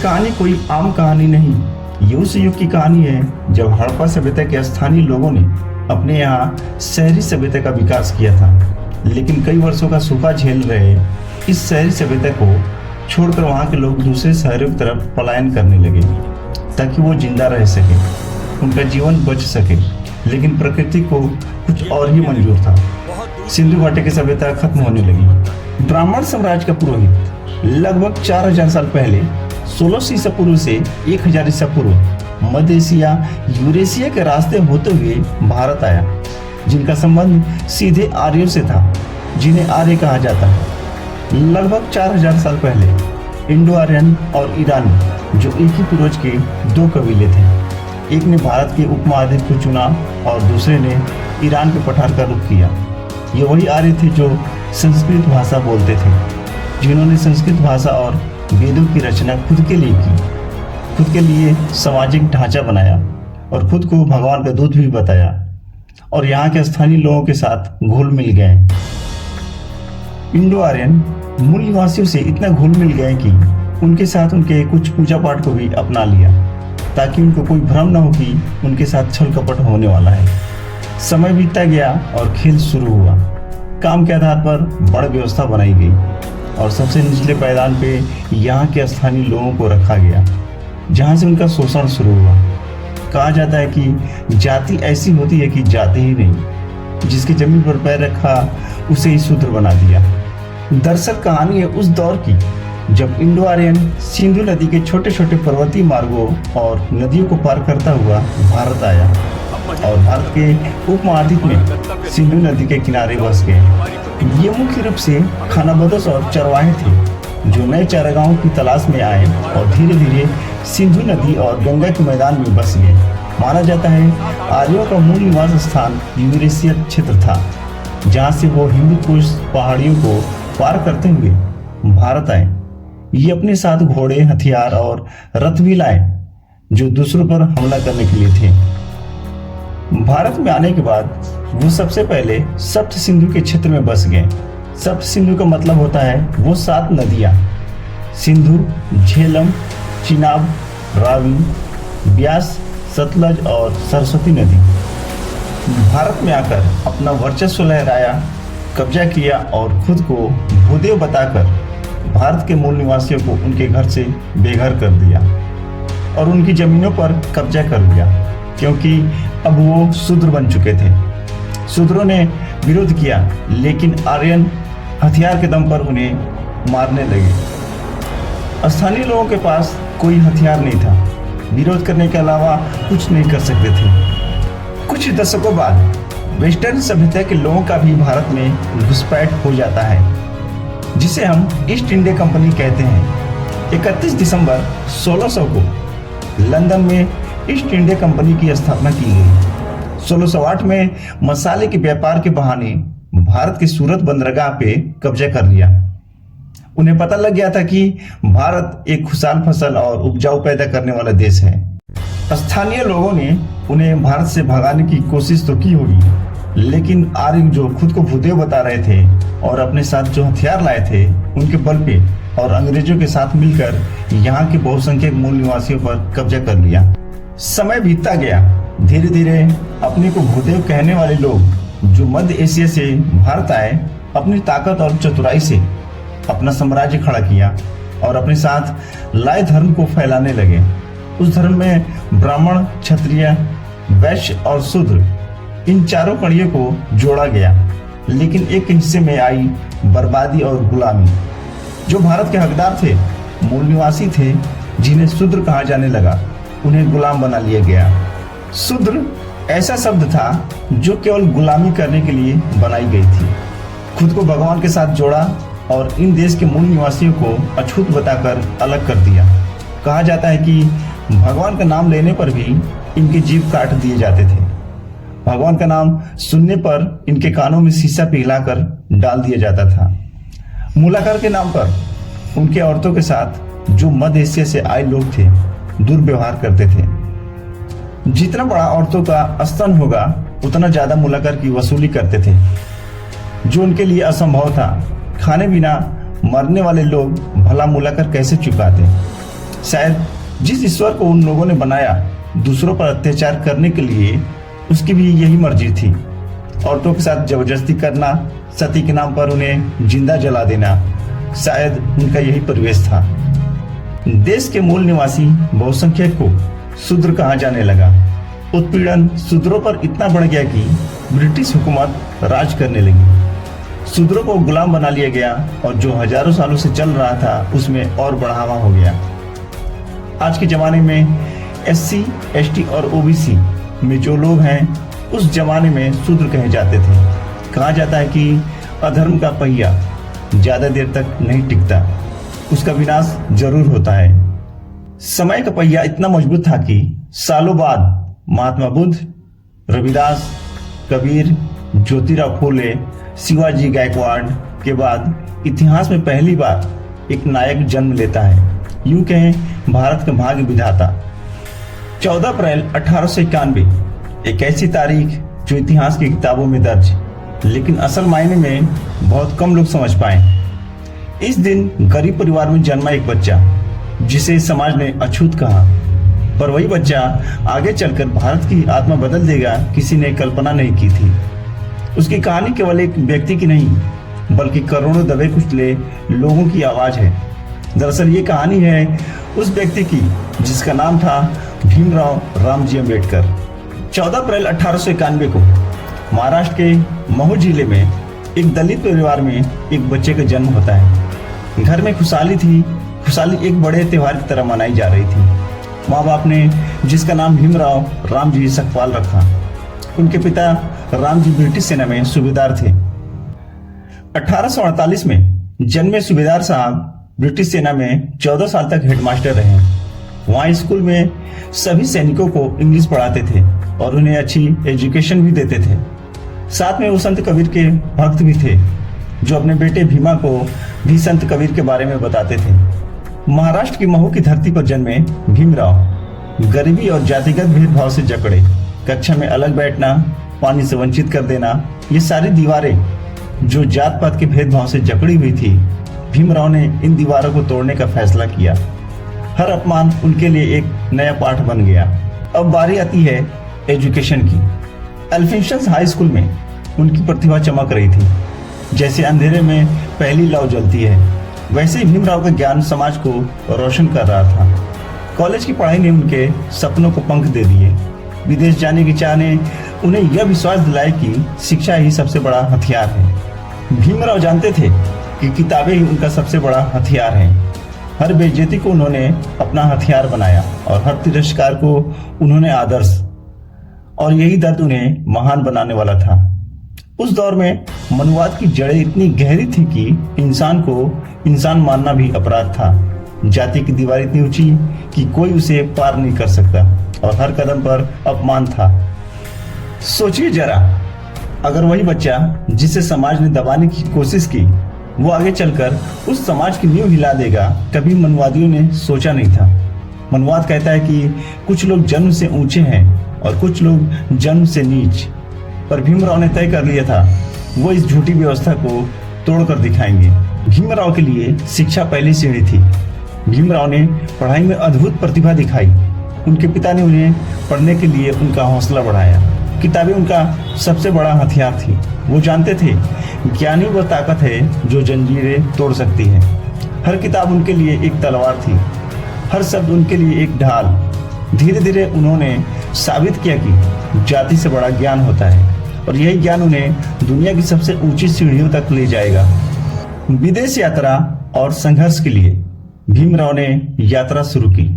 कहानी कोई आम कहानी नहीं, ये उस युग की कहानी है जब हड़प्पा सभ्यता के स्थानीय लोगों ने अपने यहाँ शहरी सभ्यता का विकास किया था। लेकिन कई वर्षों का सूखा झेल रहे इस शहरी सभ्यता को छोड़कर वहाँ के लोग दूसरे शहरों की तरफ पलायन करने लगे ताकि वो जिंदा रह सके, उनका जीवन बच सके। लेकिन प्रकृति को कुछ और ही मंजूर था। सिंधु घाटी की सभ्यता खत्म होने लगी। ब्राह्मण साम्राज्य का पुरोहित लगभग 4000 साल पहले 1600 ईसा पूर्व से 1000 ईसा पूर्व मध्य एशिया यूरेशिया के रास्ते होते हुए भारत आया, जिनका संबंध सीधे आर्यों से था, जिन्हें आर्य कहा जाता है। लगभग 4000 साल पहले इंडो आर्यन और ईरानी, जो एक ही पूर्वज के दो कबीले थे, एक ने भारत के उपमहाद्वीप को चुना और दूसरे ने ईरान के पठार का रुख किया। ये वही आर्य थे जो संस्कृत भाषा बोलते थे, जिन्होंने संस्कृत भाषा और वेदों की रचना खुद के लिए की, खुद के लिए सामाजिक ढांचा बनाया और खुद को भगवान का दूत भी बताया और यहाँ के स्थानीय लोगों के साथ घुल मिल गए। इंडो आर्यन मूल निवासियों से इतना घुल मिल गए कि उनके साथ उनके कुछ पूजा पाठ को भी अपना लिया ताकि उनको कोई भ्रम न हो कि उनके साथ छल कपट होने वाला है। समय बीतता गया और खेल शुरू हुआ। काम के आधार पर बड़ व्यवस्था बनाई गई और सबसे निचले पायदान पे यहाँ के स्थानीय लोगों को रखा गया, जहाँ से उनका शोषण शुरू हुआ। कहा जाता है कि जाति ऐसी होती है कि जाति ही नहीं, जिसकी जमीन पर पैर रखा उसे ही शूद्र बना दिया। दरअसल कहानी है उस दौर की जब इंडो आर्यन सिंधु नदी के छोटे छोटे पर्वतीय मार्गों और नदियों को पार करता हुआ भारत आया और भारत के उपमहाद्वीप में सिंधु नदी के किनारे बस गए। ये मुख्य रूप से खानाबदोश और चरवाहे थे जो नए चारागाहों की तलाश में आए और धीरे धीरे सिंधु नदी और गंगा के मैदान में बस गए। माना जाता है आर्यों का मूल निवास स्थान यूरेशिया क्षेत्र था, जहाँ से वो हिंदू कुश पहाड़ियों को पार करते हुए भारत आए। ये अपने साथ घोड़े, हथियार और रथ भी लाए जो दूसरों पर हमला करने के लिए थे। भारत में आने के बाद वो सबसे पहले सप्त सिंधु के क्षेत्र में बस गए। सप्त सिंधु का मतलब होता है वो 7 नदियां, सिंधु, झेलम, चिनाब, रावी, ब्यास, सतलज और सरस्वती नदी। भारत में आकर अपना वर्चस्व लहराया, कब्जा किया और खुद को भूदेव बताकर भारत के मूल निवासियों को उनके घर से बेघर कर दिया और उनकी जमीनों पर कब्जा कर लिया, क्योंकि अब वो शूद्र बन चुके थे। शूद्रों ने विरोध किया, लेकिन आर्यन हथियार के दम पर उन्हें मारने लगे। स्थानीय लोगों के पास कोई हथियार नहीं था, विरोध करने के अलावा कुछ नहीं कर सकते थे। कुछ दशकों बाद वेस्टर्न सभ्यता के लोगों का भी भारत में घुसपैठ हो जाता है, जिसे हम ईस्ट इंडिया कंपनी कहते हैं। 31 दिसंबर 1600 को लंदन में ईस्ट इंडिया कंपनी की स्थापना की गई। 1608 में मसाले के व्यापार के बहाने भारत के सूरत बंदरगाह पे कब्जा कर लिया। उन्हें पता लग गया था कि भारत एक खुशहाल फसल और उपजाऊ पैदा करने वाला देश है। स्थानीय लोगों ने उन्हें भारत से भगाने की कोशिश तो की होगी, लेकिन आर्य जो खुद को भूदेव बता रहे थे और अपने साथ जो हथियार लाए थे उनके बल पे और अंग्रेजों के साथ मिलकर यहाँ के बहुसंख्यक मूल निवासियों पर कब्जा कर लिया। समय बीतता गया। धीरे धीरे अपने को भूदेव कहने वाले लोग जो मध्य एशिया से भारत आए, अपनी ताकत और चतुराई से अपना साम्राज्य खड़ा किया और अपने साथ लाए धर्म को फैलाने लगे। उस धर्म में ब्राह्मण, क्षत्रिय, वैश्य और शूद्र, इन चारों कड़ियों को जोड़ा गया। लेकिन एक हिस्से में आई बर्बादी और गुलामी। जो भारत के हकदार थे, मूल निवासी थे, जिन्हें शूद्र कहा जाने लगा, उन्हें गुलाम बना लिया गया। शूद्र ऐसा शब्द था जो केवल गुलामी करने के लिए बनाई गई थी। खुद को भगवान के साथ जोड़ा और इन देश के मूल निवासियों को अछूत बताकर अलग कर दिया। कहा जाता है कि भगवान का नाम लेने पर भी इनके जीभ काट दिए जाते थे। भगवान का नाम सुनने पर इनके कानों में शीशा पिघलाकर डाल दिया जाता था। मुलाकर के नाम पर उनके औरतों के साथ जो मध्य एशिया से आए लोग थे दुर्व्यवहार करते थे। जितना बड़ा औरतों का स्तन होगा उतना ज्यादा मुलाकर की वसूली करते थे, जो उनके लिए असंभव था। खाने बिना मरने वाले लोग भला मुलाकर कैसे चुकाते। शायद जिस ईश्वर को उन लोगों ने बनाया दूसरों पर अत्याचार करने के लिए, उसकी भी यही मर्जी थी। औरतों के साथ जबरदस्ती करना, सती के नाम पर उन्हें जिंदा जला देना, शायद उनका यही परिवेश था। देश के मूल निवासी बहुसंख्यक को शूद्र कहा जाने लगा। उत्पीड़न शूद्रों पर इतना बढ़ गया कि ब्रिटिश हुकूमत राज करने लगी। शूद्रों को गुलाम बना लिया गया और जो हजारों सालों से चल रहा था उसमें और बढ़ावा हो गया। आज के जमाने में SC, ST और OBC में जो लोग हैं, उस जमाने में शूद्र कहे जाते थे। कहा जाता है कि अधर्म का पहिया ज्यादा देर तक नहीं टिकता, उसका विनाश जरूर होता है। समय का पहिया इतना मजबूत था कि सालों बाद महात्मा बुद्ध, रविदास, कबीर, ज्योतिराव फूले, शिवाजी गायकवाड़ के बाद इतिहास में पहली बार एक नायक जन्म लेता है। यूं कहें भारत का भाग्य विधाता। 14 अप्रैल 1891 एक ऐसी तारीख जो इतिहास की किताबों में दर्ज, लेकिन असल मायने में बहुत कम लोग समझ पाए। इस दिन गरीब परिवार में जन्मा एक बच्चा, जिसे समाज ने अछूत कहा, पर वही बच्चा आगे चलकर भारत की आत्मा बदल देगा, किसी ने कल्पना नहीं की थी। उसकी कहानी केवल एक व्यक्ति की नहीं, बल्कि करोड़ों दबे कुचले लोगों की आवाज है। दरअसल ये कहानी है उस व्यक्ति की जिसका नाम था भीमराव रामजी अम्बेडकर। 14 अप्रैल 1891 को महाराष्ट्र के महू जिले में एक दलित परिवार में एक बच्चे का जन्म होता है। घर में खुशहाली थी। खुशहाली एक बड़े त्योहार की तरह मनाई जा रही थी। माँ बाप ने जिसका नाम भीमराव रामजी सकपाल रखा। उनके पिता रामजी ब्रिटिश सेना में सूबेदार थे। 1848 में जन्मे सूबेदार साहब ब्रिटिश सेना में 14 साल तक हेडमास्टर रहे। वहाँ स्कूल में सभी सैनिकों को इंग्लिश पढ़ाते थे और उन्हें अच्छी एजुकेशन भी देते थे। साथ में वो संत कबीर के भक्त भी थे, जो अपने बेटे भीमा को भी संत कबीर के बारे में बताते थे। महाराष्ट्र की महू की धरती पर जन्मे भीमराव गरीबी और जातिगत भेदभाव से जकड़े। कक्षा में अलग बैठना, पानी से वंचित कर देना, ये सारी दीवारें जो जात पात के भेदभाव से जकड़ी हुई थी, भीमराव ने इन दीवारों को तोड़ने का फैसला किया। हर अपमान उनके लिए एक नया पाठ बन गया। अब बारी आती है एजुकेशन की। एल्फिंस्टन हाई स्कूल में उनकी प्रतिभा चमक रही थी। जैसे अंधेरे में पहली लौ जलती है, वैसे ही भीमराव का ज्ञान समाज को रोशन कर रहा था। कॉलेज की पढ़ाई ने उनके सपनों को पंख दे दिए। विदेश जाने की चाह ने उन्हें यह विश्वास दिलाया कि शिक्षा ही सबसे बड़ा हथियार है। भीमराव जानते थे कि किताबें ही उनका सबसे बड़ा हथियार है। हर बेइज्जती को उन्होंने अपना हथियार बनाया और हर तिरस्कार को उन्होंने आदर्श, और यही दर्द उन्हें महान बनाने वाला था। उस दौर में मनुवाद की जड़ें इतनी गहरी थी कि इंसान को इंसान मानना भी अपराध था। जाति की दीवार इतनी ऊंची कि कोई उसे पार नहीं कर सकता और हर कदम पर अपमान था। सोचिए जरा, अगर वही बच्चा जिसे समाज ने दबाने की कोशिश की, वो आगे चलकर उस समाज की नींव हिला देगा, कभी मनवादियों ने सोचा नहीं था। मनवाद कहता है कि कुछ लोग जन्म से ऊंचे हैं और कुछ लोग जन्म से नीच, पर भीमराव ने तय कर लिया था वो इस झूठी व्यवस्था को तोड़कर दिखाएंगे। भीमराव के लिए शिक्षा पहली सीढ़ी थी। भीमराव ने पढ़ाई में अद्भुत प्रतिभा दिखाई। उनके पिता ने उन्हें पढ़ने के लिए उनका हौसला बढ़ाया। किताबें उनका सबसे बड़ा हथियार थी। वो जानते थे ज्ञान ही वह ताकत है जो जंजीरें तोड़ सकती है। हर किताब उनके लिए एक तलवार थी, हर शब्द उनके लिए एक ढाल। धीरे धीरे उन्होंने साबित किया कि जाति से बड़ा ज्ञान होता है और यही ज्ञान उन्हें दुनिया की सबसे ऊंची सीढ़ियों तक ले जाएगा। विदेश यात्रा और संघर्ष के लिए भीमराव ने यात्रा शुरू की।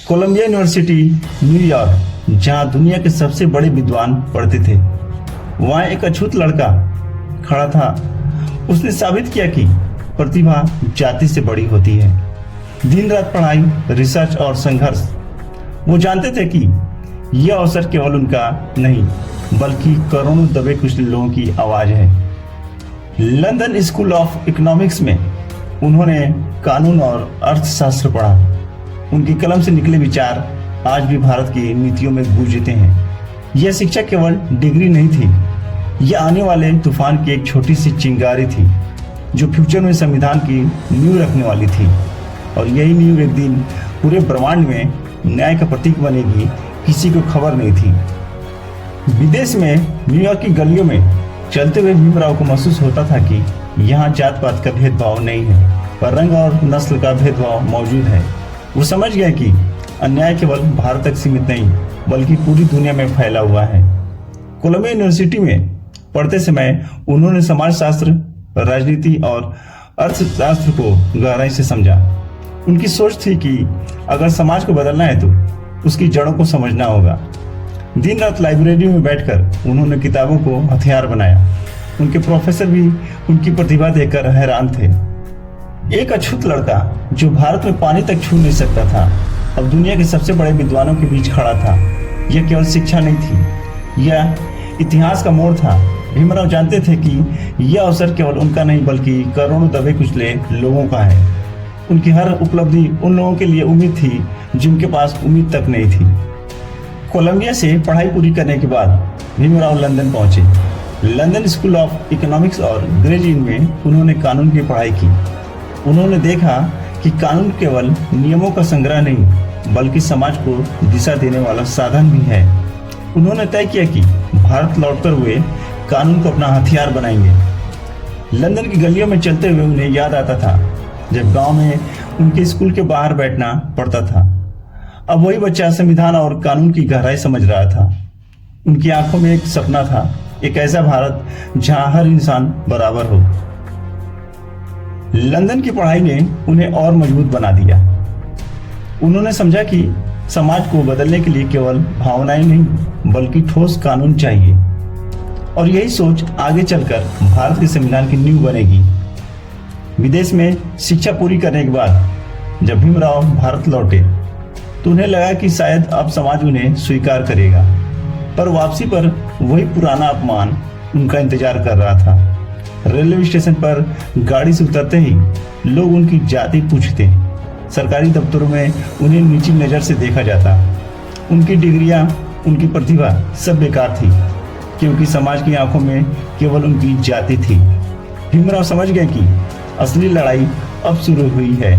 कोलंबिया यूनिवर्सिटी न्यूयॉर्क, जहां दुनिया के सबसे बड़े विद्वान पढ़ते थे, वहां एक अछूत लड़का खड़ा था। उसने साबित किया कि प्रतिभा जाति से बड़ी होती है। दिन रात पढ़ाई, रिसर्च और संघर्ष। वो जानते थे कि यह अवसर केवल उनका नहीं, बल्कि करोड़ों दबे कुचले लोगों की आवाज है। लंदन स्कूल ऑफ इकोनॉमिक्स में उन्होंने कानून और अर्थशास्त्र पढ़ा। उनकी कलम से निकले विचार आज भी भारत की नीतियों में गूंजते हैं। यह शिक्षा केवल डिग्री नहीं थी, यह आने वाले तूफान की एक छोटी सी चिंगारी थी जो फ्यूचर में संविधान की नींव रखने वाली थी। और यही नींव एक दिन पूरे ब्रह्मांड में न्याय का प्रतीक बनेगी, किसी को खबर नहीं थी। विदेश में न्यूयॉर्क की गलियों में चलते हुए भीमराव को महसूस होता था कि यहाँ जात पात का भेदभाव नहीं है, पर रंग और नस्ल का भेदभाव मौजूद है। वो समझ गए कि अन्याय केवल भारत तक सीमित नहीं बल्कि पूरी दुनिया में फैला हुआ है। कोलंबिया यूनिवर्सिटी में पढ़ते समय उन्होंने समाजशास्त्र, राजनीति और अर्थशास्त्र को गहराई से समझा। उनकी सोच थी कि अगर समाज को बदलना है तो उसकी जड़ों को समझना होगा। दिन रात लाइब्रेरी में बैठकर उन्होंने किताबों को हथियार बनाया। उनके प्रोफेसर भी उनकी प्रतिभा देखकर हैरान थे। एक अछूत लड़का जो भारत में पानी तक छू नहीं सकता था, अब दुनिया के सबसे बड़े विद्वानों के बीच खड़ा था। यह केवल शिक्षा नहीं थी, यह इतिहास का मोड़ था। भीमराव जानते थे कि यह अवसर केवल उनका नहीं बल्कि करोड़ों दबे कुचले लोगों का है। उनकी हर उपलब्धि उन लोगों के लिए उम्मीद थी जिनके पास उम्मीद तक नहीं थी। कोलंबिया से पढ़ाई पूरी करने के बाद भीमराव लंदन पहुंचे। लंदन स्कूल ऑफ इकोनॉमिक्स और ग्रेज इन में उन्होंने कानून की पढ़ाई की। उन्होंने देखा कि कानून केवल नियमों का संग्रह नहीं बल्कि समाज को दिशा देने वाला साधन भी है। उन्होंने तय किया कि भारत लौटकर हुए कानून को अपना हथियार बनाएंगे। लंदन की गलियों में चलते हुए उन्हें याद आता था जब गांव में उनके स्कूल के बाहर बैठना पड़ता था। अब वही बच्चा संविधान और कानून की गहराई समझ रहा था। उनकी आंखों में एक सपना था, एक ऐसा भारत जहां हर इंसान बराबर हो। लंदन की पढ़ाई ने उन्हें और मजबूत बना दिया। उन्होंने समझा कि समाज को बदलने के लिए केवल भावनाएं नहीं बल्कि ठोस कानून चाहिए, और यही सोच आगे चलकर भारत के संविधान की नींव बनेगी। विदेश में शिक्षा पूरी करने के बाद जब भीमराव भारत लौटे तो उन्हें लगा कि शायद अब समाज उन्हें स्वीकार करेगा, पर वापसी पर वही पुराना अपमान उनका इंतजार कर रहा था। रेलवे स्टेशन पर गाड़ी से उतरते ही लोग उनकी जाति पूछते, सरकारी दफ्तरों में उन्हें नीची नज़र से देखा जाता। उनकी डिग्रियां, उनकी प्रतिभा सब बेकार थी, क्योंकि समाज की आंखों में केवल उनकी जाति थी। भीमराव समझ गए कि असली लड़ाई अब शुरू हुई है।